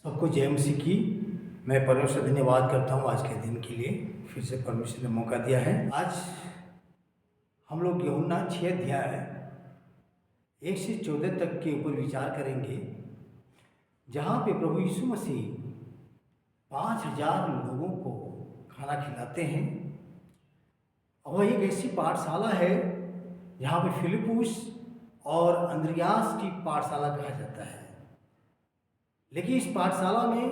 सबको जय मसीह की। मैं परमेश्वर धन्यवाद करता हूँ आज के दिन के लिए, फिर से परमेश्वर ने मौका दिया है। आज हम लोग यूहन्ना 6 अध्याय 1 से 14 तक के ऊपर विचार करेंगे, जहाँ पे प्रभु यीशु मसीह 5,000 लोगों को खाना खिलाते हैं। और एक ऐसी पाठशाला है जहाँ पे फिलिपुस और अंद्रियास की पाठशाला कहा जाता है। लेकिन इस पाठशाला में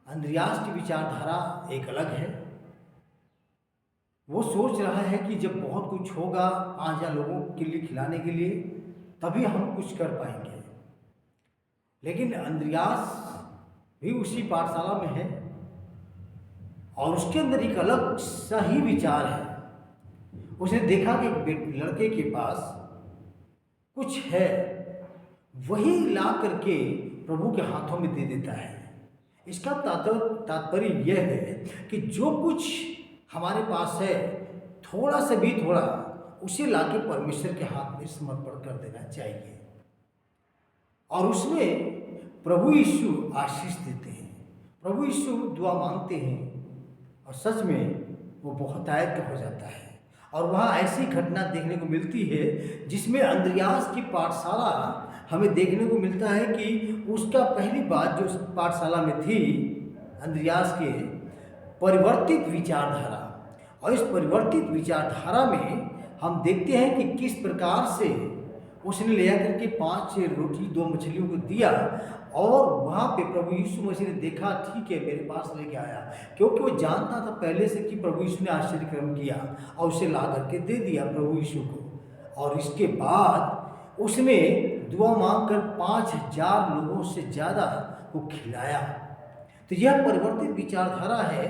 अंद्रियास की विचारधारा एक अलग है। वो सोच रहा है कि जब बहुत कुछ होगा 5,000 लोगों के लिए खिलाने के लिए, तभी हम कुछ कर पाएंगे। लेकिन अंद्रियास भी उसी पाठशाला में है और उसके अंदर एक अलग सही विचार है। उसने देखा कि एक लड़के के पास कुछ है, वही ला करके प्रभु के हाथों में दे देता है। इसका तात्पर्य यह है कि जो कुछ हमारे पास है, थोड़ा से भी थोड़ा, उसे लाके परमेश्वर के हाथ में समर्पण कर देना चाहिए। और उसमें प्रभु यीशु आशीष देते हैं, प्रभु यीशु दुआ मांगते हैं और सच में वो बहुत आयत हो जाता है। और वहाँ ऐसी घटना देखने को मिलती है जिसमें अंद्रियास की पाठशाला हमें देखने को मिलता है कि उसका पहली बात जो पाठशाला में थी अंद्रियास के, परिवर्तित विचारधारा। और इस परिवर्तित विचारधारा में हम देखते हैं कि किस प्रकार से उसने ले आकर के 5 रोटी 2 मछलियों को दिया। और वहाँ पे प्रभु यीशु मसीह ने देखा, ठीक है, मेरे पास लेके आया, क्योंकि वो जानता था पहले से कि प्रभु यीशु ने आश्चर्य कर्म किया और उसे ला करके दे दिया प्रभु यीशु को। और इसके बाद उसने दुआ मांगकर 5,000 लोगों से ज़्यादा को खिलाया। तो यह परिवर्तित विचारधारा है।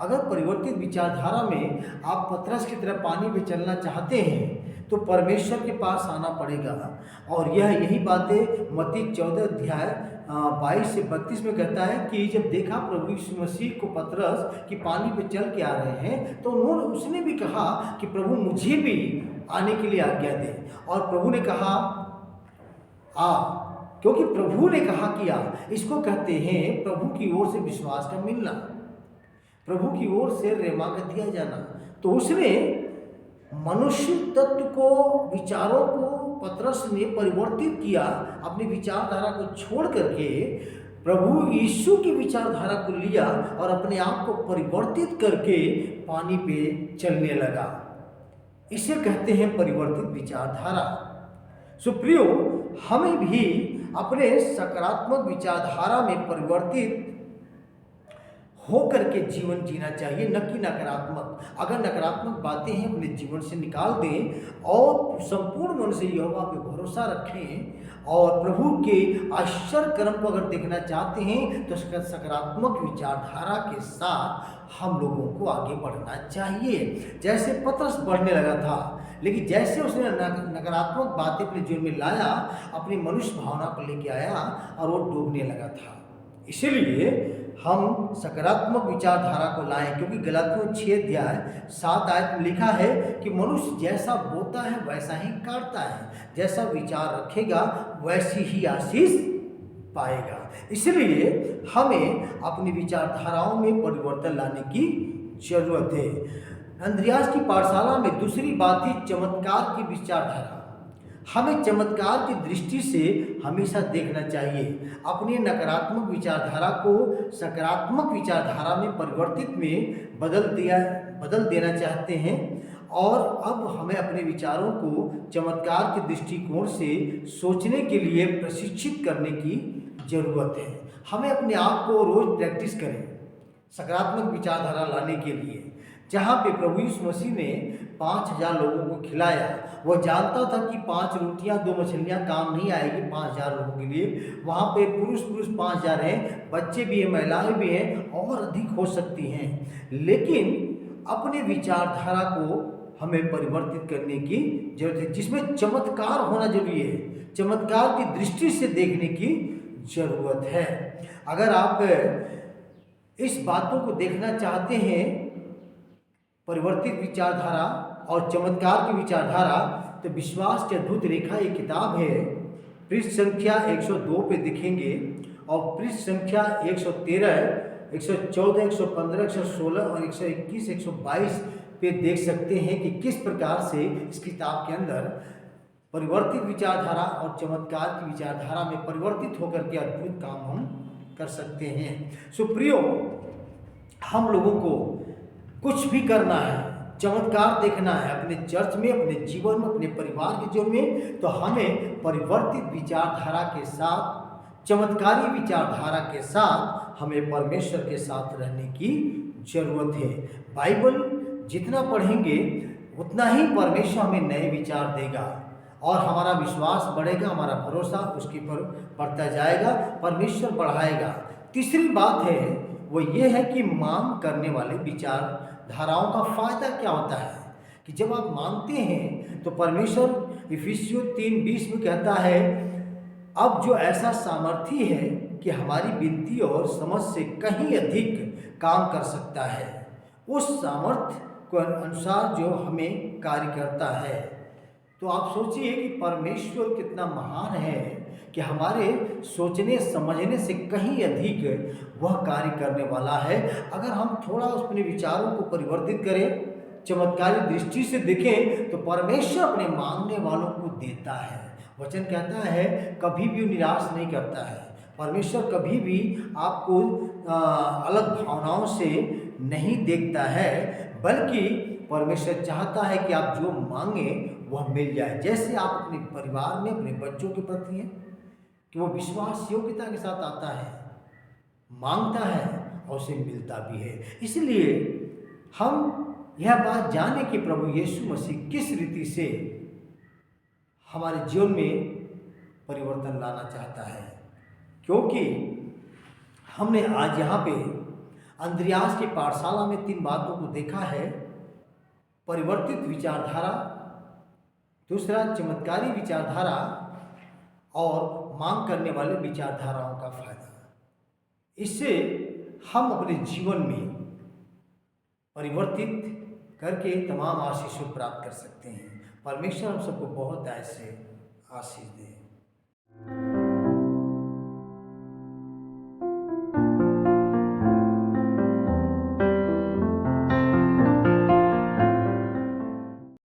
अगर परिवर्तित विचारधारा में आप पतरस की तरह पानी में चलना चाहते हैं तो परमेश्वर के पास आना पड़ेगा। और यही बातें मत्ती 14 अध्याय 22 से 32 में कहता है कि जब देखा प्रभु यीशु मसीह को पतरस कि पानी पे चल के आ रहे हैं, तो उसने भी कहा कि प्रभु मुझे भी आने के लिए आज्ञा दे। और प्रभु ने कहा आ, क्योंकि प्रभु ने कहा कि आ। इसको कहते हैं प्रभु की ओर से विश्वास का मिलना, प्रभु की ओर से रेमा का दिया जाना। तो उसने मनुष्य तत्व को, विचारों को पतरस ने परिवर्तित किया, अपनी विचारधारा को छोड़ करके प्रभु यीशु की विचारधारा को लिया और अपने आप को परिवर्तित करके पानी पे चलने लगा। इसे कहते हैं परिवर्तित विचारधारा। सुप्रियो, हमें भी अपने सकारात्मक विचारधारा में परिवर्तित होकर के जीवन जीना चाहिए, न कि नकारात्मक। अगर नकारात्मक बातें हैं अपने जीवन से निकाल दें और संपूर्ण मन से यहोवा पे भरोसा रखें और प्रभु के आश्चर्य कर्म को अगर देखना चाहते हैं तो सकारात्मक विचारधारा के साथ हम लोगों को आगे बढ़ना चाहिए। जैसे पतरस बढ़ने लगा था, लेकिन जैसे उसने नकारात्मक बातें अपने जीवन में लाया, अपनी मनुष्य भावना को लेके आया और वो डूबने लगा था। इसीलिए हम सकारात्मक विचारधारा को लाएं, क्योंकि गलातियों 6 अध्याय 7 आयत में लिखा है कि मनुष्य जैसा बोता है वैसा ही काटता है, जैसा विचार रखेगा वैसी ही आशीष पाएगा। इसलिए हमें अपनी विचारधाराओं में परिवर्तन लाने की जरूरत है। अंद्रियास की पाठशाला में दूसरी बात थी चमत्कार की विचारधारा। हमें चमत्कार की दृष्टि से हमेशा देखना चाहिए। अपनी नकारात्मक विचारधारा को सकारात्मक विचारधारा में परिवर्तित में बदल देना चाहते हैं और अब हमें अपने विचारों को चमत्कार के दृष्टिकोण से सोचने के लिए प्रशिक्षित करने की ज़रूरत है। हमें अपने आप को रोज़ प्रैक्टिस करें सकारात्मक विचारधारा लाने के लिए। जहाँ पे प्रभु यीशु मसीह ने 5,000 लोगों को खिलाया, वो जानता था कि 5 रोटियां 2 मछलियां काम नहीं आएगी 5,000 लोगों के लिए। वहाँ पे पुरुष 5,000 हैं, बच्चे भी हैं, महिलाएं भी हैं और अधिक हो सकती हैं। लेकिन अपने विचारधारा को हमें परिवर्तित करने की जरूरत है, जिसमें चमत्कार होना जरूरी है, चमत्कार की दृष्टि से देखने की जरूरत है। अगर आप इस बातों को देखना चाहते हैं, परिवर्तित विचारधारा और चमत्कार की विचारधारा, तो विश्वास की अद्भुत रेखा एक किताब है, पृष्ठ संख्या 102 पे देखेंगे। और पृष्ठ संख्या 113, 114, 115, 116 और 121, 122 पे देख सकते हैं कि किस प्रकार से इस किताब के अंदर परिवर्तित विचारधारा और चमत्कार की विचारधारा में परिवर्तित होकर के अद्भुत काम हम कर सकते हैं। सुप्रियो, हम लोगों को कुछ भी करना है, चमत्कार देखना है अपने चर्च में, अपने जीवन में, अपने परिवार के जीवन में, तो हमें परिवर्तित विचारधारा के साथ, चमत्कारी विचारधारा के साथ हमें परमेश्वर के साथ रहने की जरूरत है। बाइबल जितना पढ़ेंगे उतना ही परमेश्वर हमें नए विचार देगा और हमारा विश्वास बढ़ेगा, हमारा भरोसा उसके पर बढ़ता जाएगा, परमेश्वर बढ़ाएगा। तीसरी बात है वो ये है कि मांग करने वाले विचारधाराओं का फायदा क्या होता है कि जब आप मांगते हैं तो परमेश्वर इफिसियों 3:20 में कहता है, अब जो ऐसा सामर्थी है कि हमारी विनती और समझ से कहीं अधिक काम कर सकता है, उस सामर्थ्य के अनुसार जो हमें कार्य करता है। तो आप सोचिए कि परमेश्वर कितना महान है कि हमारे सोचने समझने से कहीं अधिक वह कार्य करने वाला है। अगर हम थोड़ा अपने विचारों को परिवर्तित करें, चमत्कारी दृष्टि से देखें, तो परमेश्वर अपने मांगने वालों को देता है। वचन कहता है कभी भी निराश नहीं करता है। परमेश्वर कभी भी आपको अलग भावनाओं से नहीं देखता है, बल्कि परमेश्वर चाहता है कि आप जो मांगे वह मिल जाए। जैसे आप अपने परिवार में अपने बच्चों के प्रति हैं कि वो विश्वास योग्यता के साथ आता है, मांगता है और उसे मिलता भी है। इसलिए हम यह बात जाने कि प्रभु यीशु मसीह किस रीति से हमारे जीवन में परिवर्तन लाना चाहता है, क्योंकि हमने आज यहाँ पे अंद्रियास की पाठशाला में 3 बातों को देखा है। परिवर्तित विचारधारा, दूसरा चमत्कारी विचारधारा और मांग करने वाले विचारधाराओं का फायदा। इससे हम अपने जीवन में परिवर्तित करके तमाम आशीषों प्राप्त कर सकते हैं। परमेश्वर हम सबको बहुत ऐसे आशीष दे।